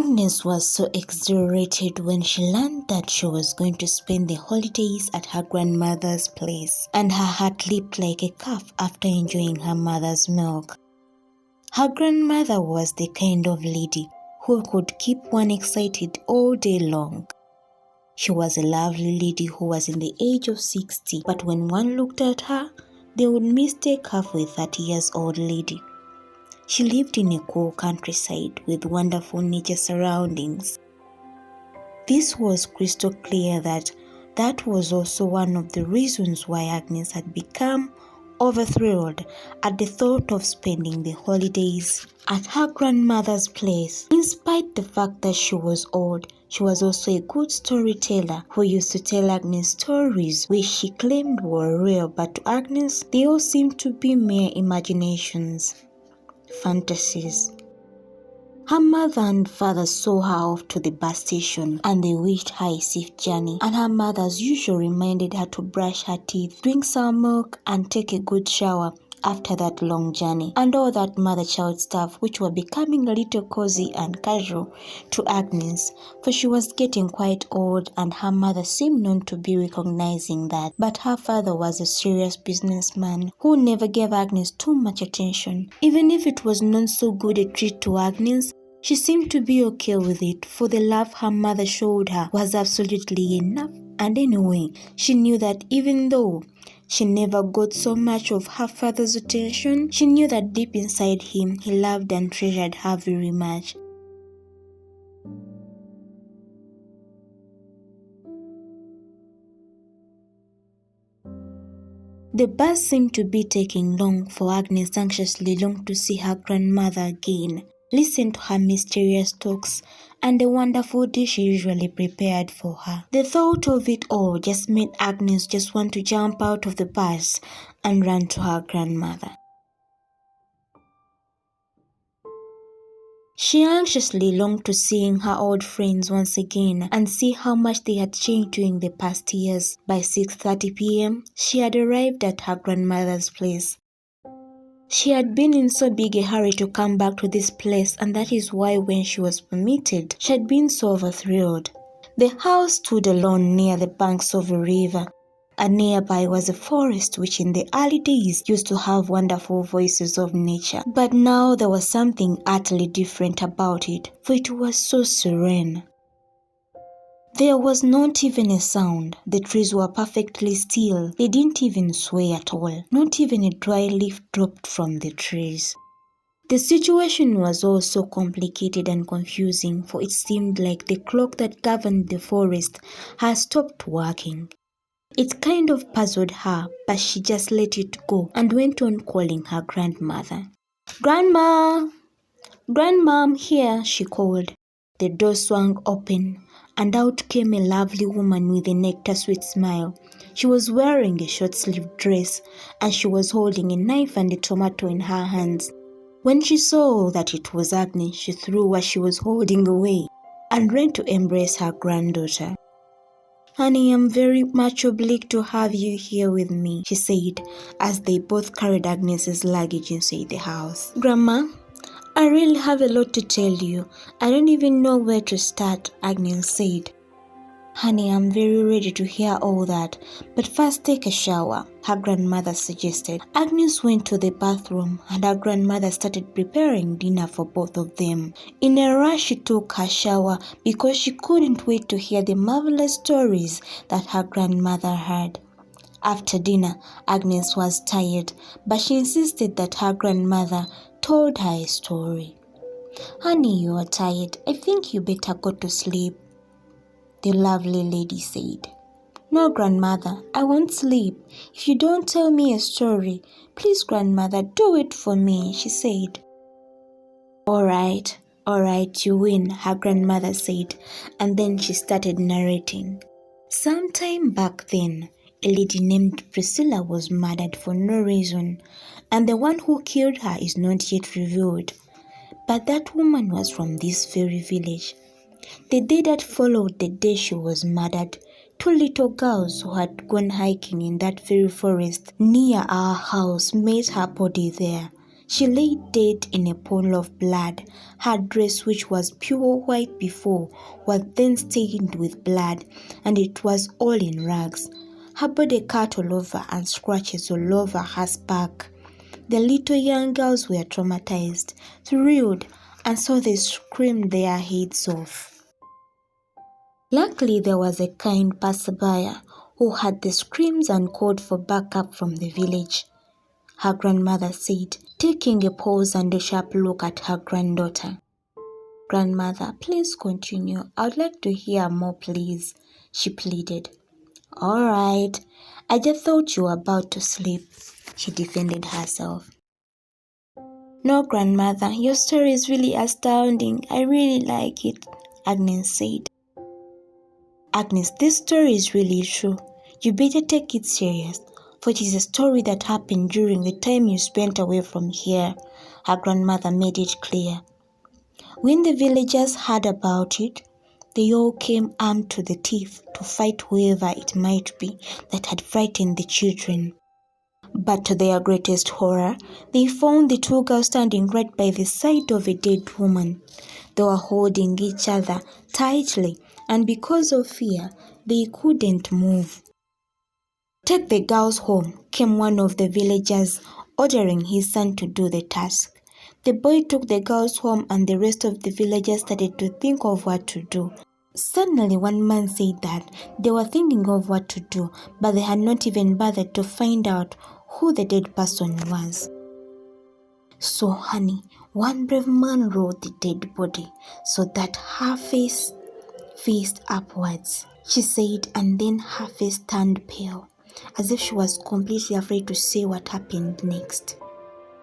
Agnes was so exhilarated when she learned that she was going to spend the holidays at her grandmother's place, and her heart leaped like a calf after enjoying her mother's milk. Her grandmother was the kind of lady who could keep one excited all day long. She was a lovely lady who was in the age of 60, but when one looked at her, they would mistake her for a 30-year-old lady. She lived in a cool countryside with wonderful nature surroundings. This was crystal clear that was also one of the reasons why Agnes had become overthrilled at the thought of spending the holidays at her grandmother's place. In spite the fact that she was old, she was also a good storyteller who used to tell Agnes stories which she claimed were real, but to Agnes, they all seemed to be mere imaginations, fantasies. Her mother and father saw her off to the bus station and they wished her a safe journey, and her mother as usual reminded her to brush her teeth, drink some milk and take a good shower after that long journey, and all that mother-child stuff which were becoming a little cozy and casual to Agnes, for she was getting quite old and her mother seemed not to be recognizing that. But her father was a serious businessman who never gave Agnes too much attention. Even if it was not so good a treat to Agnes, she seemed to be okay with it, for the love her mother showed her was absolutely enough. And anyway, she knew that even though she never got so much of her father's attention, she knew that deep inside him, he loved and treasured her very much. The bus seemed to be taking long, for Agnes anxiously longed to see her grandmother again, listen to her mysterious talks, and the wonderful dish she usually prepared for her. The thought of it all just made Agnes just want to jump out of the bus and run to her grandmother. She anxiously longed to seeing her old friends once again and see how much they had changed during the past years. By 6:30 p.m., she had arrived at her grandmother's place. She had been in so big a hurry to come back to this place, and that is why when she was permitted, she had been so overthrilled. The house stood alone near the banks of a river, and nearby was a forest which in the early days used to have wonderful voices of nature. But now there was something utterly different about it, for it was so serene. There was not even a sound. The trees were perfectly still. They didn't even sway at all. Not even a dry leaf dropped from the trees. The situation was also complicated and confusing, for it seemed like the clock that governed the forest had stopped working. It kind of puzzled her, but she just let it go and went on calling her grandmother. "Grandma! Grandma, I'm here," she called. The door swung open, and out came a lovely woman with a nectar-sweet smile. She was wearing a short-sleeved dress, and she was holding a knife and a tomato in her hands. When she saw that it was Agnes, she threw what she was holding away and ran to embrace her granddaughter. "Honey, I'm very much obliged to have you here with me," she said, as they both carried Agnes's luggage inside the house. "Grandma, I really have a lot to tell you. I don't even know where to start," Agnes said. "Honey, I'm very ready to hear all that, but first take a shower," her grandmother suggested. Agnes went to the bathroom and her grandmother started preparing dinner for both of them. In a rush, she took her shower because she couldn't wait to hear the marvelous stories that her grandmother had. After dinner, Agnes was tired, but she insisted that her grandmother told her a story. "Honey, you are tired. I think you better go to sleep," the lovely lady said. "No, grandmother, I won't sleep. If you don't tell me a story, please, grandmother, do it for me," she said. All right, you win," her grandmother said, and then she started narrating. Sometime back then, a lady named Priscilla was murdered for no reason, and the one who killed her is not yet revealed. But that woman was from this very village. The day that followed the day she was murdered, 2 little girls who had gone hiking in that very forest near our house met her body there. She lay dead in a pool of blood. Her dress, which was pure white before, was then stained with blood, and it was all in rags. Her body cut all over and scratches all over her back. The little young girls were traumatized, thrilled, and so they screamed their heads off. Luckily, there was a kind passerby who heard the screams and called for backup from the village. Her grandmother said, taking a pause and a sharp look at her granddaughter. "Grandmother, please continue. I would like to hear more, please," she pleaded. "All right. I just thought you were about to sleep," she defended herself. "No, grandmother, your story is really astounding. I really like it," Agnes said. "Agnes, this story is really true. You better take it serious, for it is a story that happened during the time you spent away from here," her grandmother made it clear. When the villagers heard about it, they all came armed to the teeth to fight whoever it might be that had frightened the children. But to their greatest horror, they found the two girls standing right by the side of a dead woman. They were holding each other tightly, and because of fear, they couldn't move. "Take the girls home," came one of the villagers, ordering his son to do the task. The boy took the girls home, and the rest of the villagers started to think of what to do. Suddenly, one man said that they were thinking of what to do, but they had not even bothered to find out who the dead person was. "So, honey, one brave man rolled the dead body so that her face faced upwards," she said, and then her face turned pale, as if she was completely afraid to say what happened next.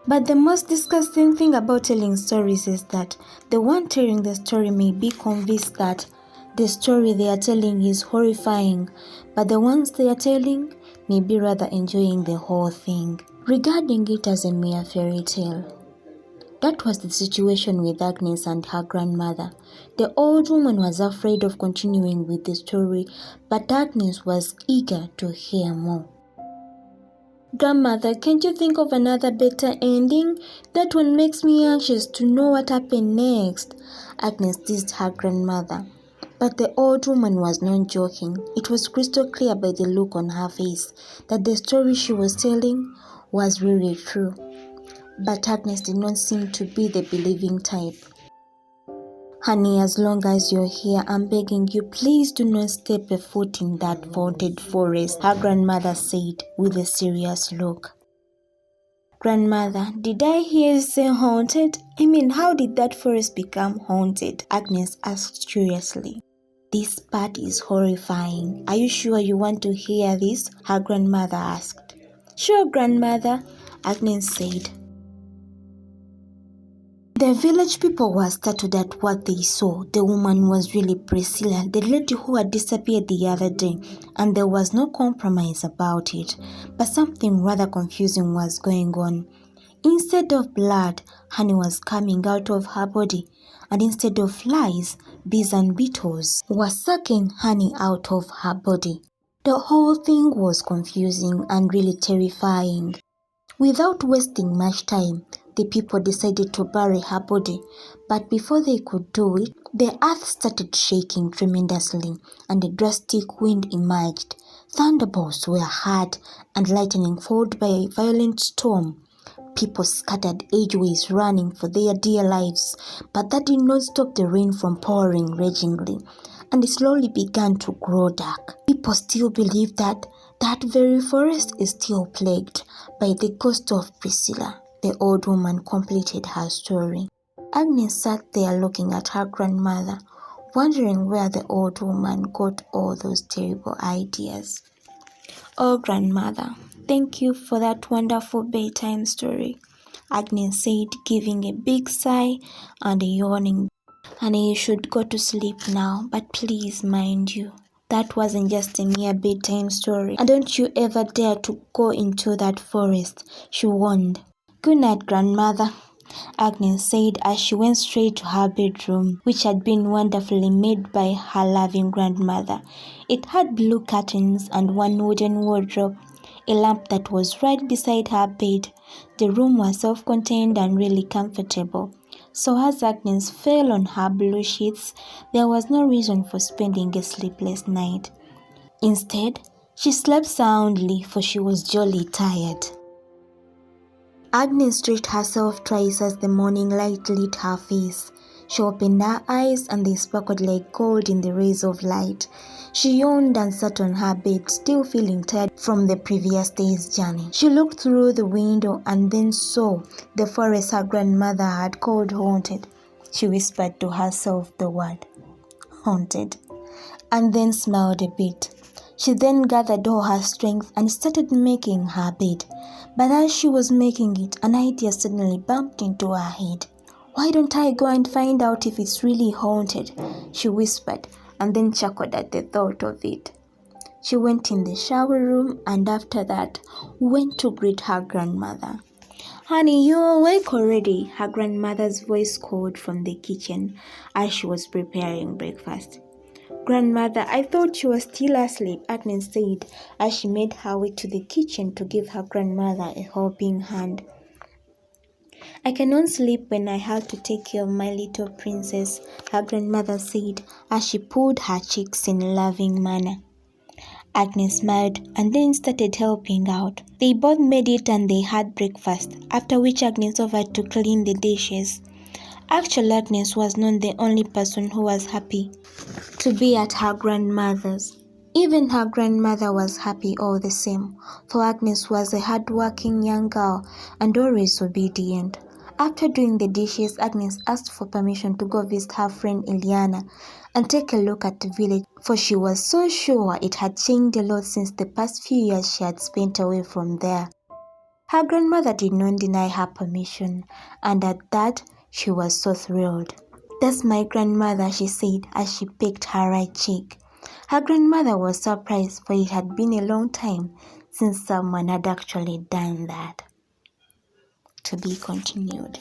But the most disgusting thing about telling stories is that the one telling the story may be convinced that the story they are telling is horrifying, but the ones they are telling may be rather enjoying the whole thing, regarding it as a mere fairy tale. That was the situation with Agnes and her grandmother. The old woman was afraid of continuing with the story, but Agnes was eager to hear more. "Grandmother, can't you think of another better ending? That one makes me anxious to know what happened next," Agnes teased her grandmother. But the old woman was not joking. It was crystal clear by the look on her face that the story she was telling was really true. But Agnes did not seem to be the believing type. "Honey, as long as you're here, I'm begging you, please do not step a foot in that haunted forest," her grandmother said with a serious look. "Grandmother, did I hear you say haunted? I mean, how did that forest become haunted?" Agnes asked curiously. "This part is horrifying. Are you sure you want to hear this?" her grandmother asked. "Sure, grandmother," Agnes said. The village people were startled at what they saw. The woman was really Priscilla, the lady who had disappeared the other day, and there was no compromise about it. But something rather confusing was going on. Instead of blood, honey was coming out of her body, and instead of flies, bees and beetles were sucking honey out of her body. The whole thing was confusing and really terrifying. Without wasting much time, the people decided to bury her body, but before they could do it, the earth started shaking tremendously and a drastic wind emerged. Thunderbolts were heard and lightning followed by a violent storm. People scattered edgeways running for their dear lives, but that did not stop the rain from pouring ragingly, and it slowly began to grow dark. People still believe that that very forest is still plagued by the ghost of Priscilla. The old woman completed her story. Agnes sat there looking at her grandmother, wondering where the old woman got all those terrible ideas. "Oh, grandmother, thank you for that wonderful bedtime story," Agnes said, giving a big sigh and a yawning. "Honey, you should go to sleep now, but please mind you, that wasn't just a mere bedtime story. And don't you ever dare to go into that forest," she warned. "Good night, grandmother," Agnes said as she went straight to her bedroom, which had been wonderfully made by her loving grandmother. It had blue curtains and one wooden wardrobe, a lamp that was right beside her bed, The room was self-contained and really comfortable. So as Agnes fell on her blue sheets, there was no reason for spending a sleepless night. Instead, she slept soundly, for she was jolly tired. Agnes stretched herself twice as the morning light lit her face. She opened her eyes and they sparkled like gold in the rays of light. She yawned and sat on her bed, still feeling tired from the previous day's journey. She looked through the window and then saw the forest her grandmother had called haunted. She whispered to herself the word, haunted, and then smiled a bit. She then gathered all her strength and started making her bed. But as she was making it, an idea suddenly bumped into her head. "Why don't I go and find out if it's really haunted?" she whispered, and then chuckled at the thought of it. She went in the shower room and after that went to greet her grandmother. "Honey, you awake already?" her grandmother's voice called from the kitchen as she was preparing breakfast. "Grandmother, I thought you were still asleep," Agnes said as she made her way to the kitchen to give her grandmother a helping hand. "I cannot sleep when I have to take care of my little princess," her grandmother said as she pulled her cheeks in a loving manner. Agnes smiled and then started helping out. They both made it and they had breakfast, after which Agnes offered to clean the dishes. Actually, Agnes was not the only person who was happy to be at her grandmother's. Even her grandmother was happy all the same, for Agnes was a hard-working young girl and always obedient. After doing the dishes, Agnes asked for permission to go visit her friend Eliana and take a look at the village, for she was so sure it had changed a lot since the past few years she had spent away from there. Her grandmother did not deny her permission, and at that, she was so thrilled. "That's my grandmother," she said as she pecked her right cheek. Her grandmother was surprised, for it had been a long time since someone had actually done that. To be continued.